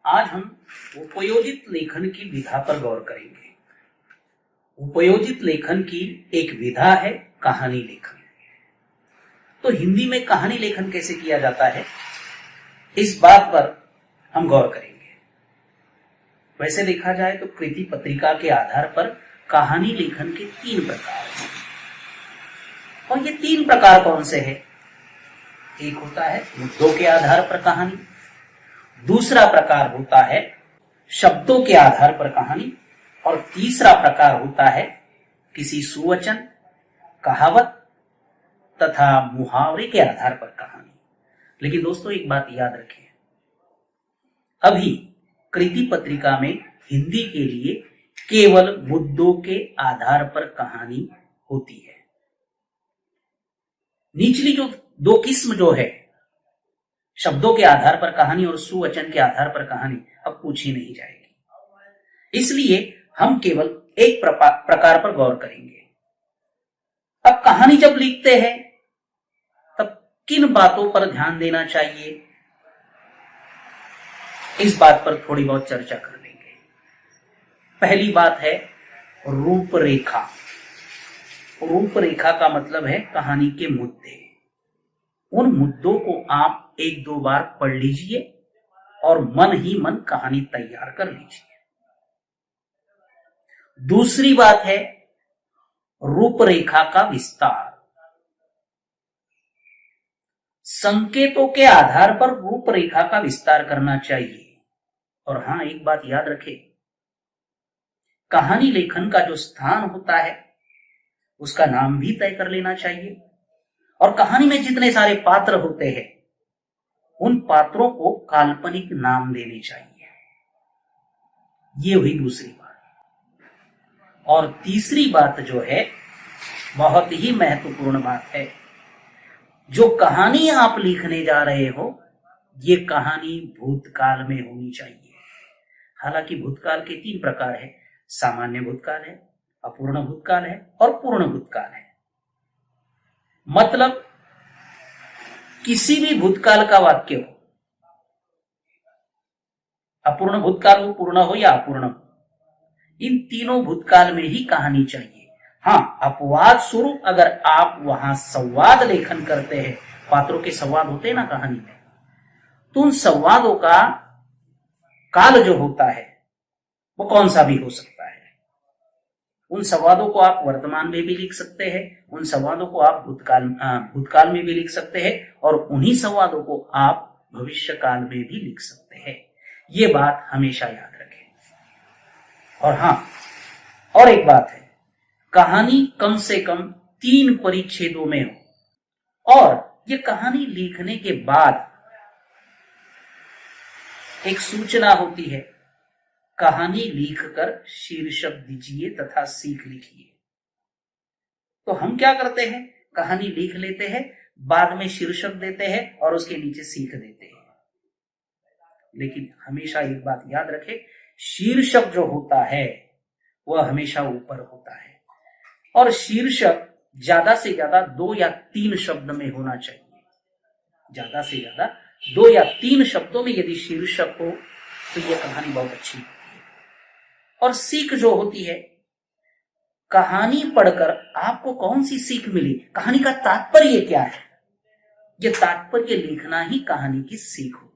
आज हम उपयोजित लेखन की विधा पर गौर करेंगे। उपयोजित लेखन की एक विधा है कहानी लेखन। तो हिंदी में कहानी लेखन कैसे किया जाता है, इस बात पर हम गौर करेंगे। वैसे देखा जाए तो कृति पत्रिका के आधार पर कहानी लेखन के 3 प्रकार हैं। और ये 3 प्रकार कौन से हैं? एक होता है मुद्दों के आधार पर कहानी, दूसरा प्रकार होता है शब्दों के आधार पर कहानी, और तीसरा प्रकार होता है किसी सुवचन, कहावत तथा मुहावरे के आधार पर कहानी। लेकिन दोस्तों एक बात याद रखें, अभी कृति पत्रिका में हिंदी के लिए केवल मुद्दों के आधार पर कहानी होती है। निचली जो 2 किस्म जो है, शब्दों के आधार पर कहानी और सुवचन के आधार पर कहानी, अब पूछी नहीं जाएगी। इसलिए हम केवल एक प्रकार पर गौर करेंगे। अब कहानी जब लिखते हैं तब किन बातों पर ध्यान देना चाहिए, इस बात पर थोड़ी बहुत चर्चा कर लेंगे। पहली बात है रूपरेखा। रूपरेखा का मतलब है कहानी के मुद्दे। उन मुद्दों को आप 1-2 बार पढ़ लीजिए और मन ही मन कहानी तैयार कर लीजिए। दूसरी बात है रूपरेखा का विस्तार। संकेतों के आधार पर रूपरेखा का विस्तार करना चाहिए। और हां, एक बात याद रखें, कहानी लेखन का जो स्थान होता है उसका नाम भी तय कर लेना चाहिए। और कहानी में जितने सारे पात्र होते हैं उन पात्रों को काल्पनिक नाम देने चाहिए। ये हुई दूसरी बात। और तीसरी बात जो है, बहुत ही महत्वपूर्ण बात है, जो कहानी आप लिखने जा रहे हो ये कहानी भूतकाल में होनी चाहिए। हालांकि भूतकाल के 3 प्रकार है, सामान्य भूतकाल है, अपूर्ण भूतकाल है और पूर्ण भूतकाल है। मतलब किसी भी भूतकाल का वाक्य हो, अपूर्ण भूतकाल हो, पूर्ण हो या अपूर्ण हो, इन तीनों भूतकाल में ही कहानी चाहिए। हां, अपवाद स्वरूप अगर आप वहां संवाद लेखन करते हैं, पात्रों के संवाद होते हैं ना कहानी में, तो उन संवादों का काल जो होता है वो कौन सा भी हो सकता है। उन संवादों को आप वर्तमान में भी लिख सकते हैं, उन संवादों को आप भूतकाल में भी लिख सकते हैं, और उन्हीं संवादों को आप भविष्य काल में भी लिख सकते हैं। ये बात हमेशा याद रखें। और हां, और एक बात है, कहानी कम से कम 3 परिच्छेदों में हो। और ये कहानी लिखने के बाद एक सूचना होती है, कहानी लिखकर शीर्षक दीजिए तथा सीख लिखिए। तो हम क्या करते हैं, कहानी लिख लेते हैं, बाद में शीर्षक देते हैं और उसके नीचे सीख देते हैं। लेकिन हमेशा एक बात याद रखें, शीर्षक जो होता है वह हमेशा ऊपर होता है। और शीर्षक ज्यादा से ज्यादा 2 या 3 शब्द में होना चाहिए। ज्यादा से ज्यादा 2 या 3 शब्दों में यदि शीर्षक हो तो यह कहानी बहुत अच्छी होती है। और सीख जो होती है, कहानी पढ़कर आपको कौन सी सीख मिली, कहानी का तात्पर्य क्या है, यह तात्पर्य लिखना ही कहानी की सीख होती है।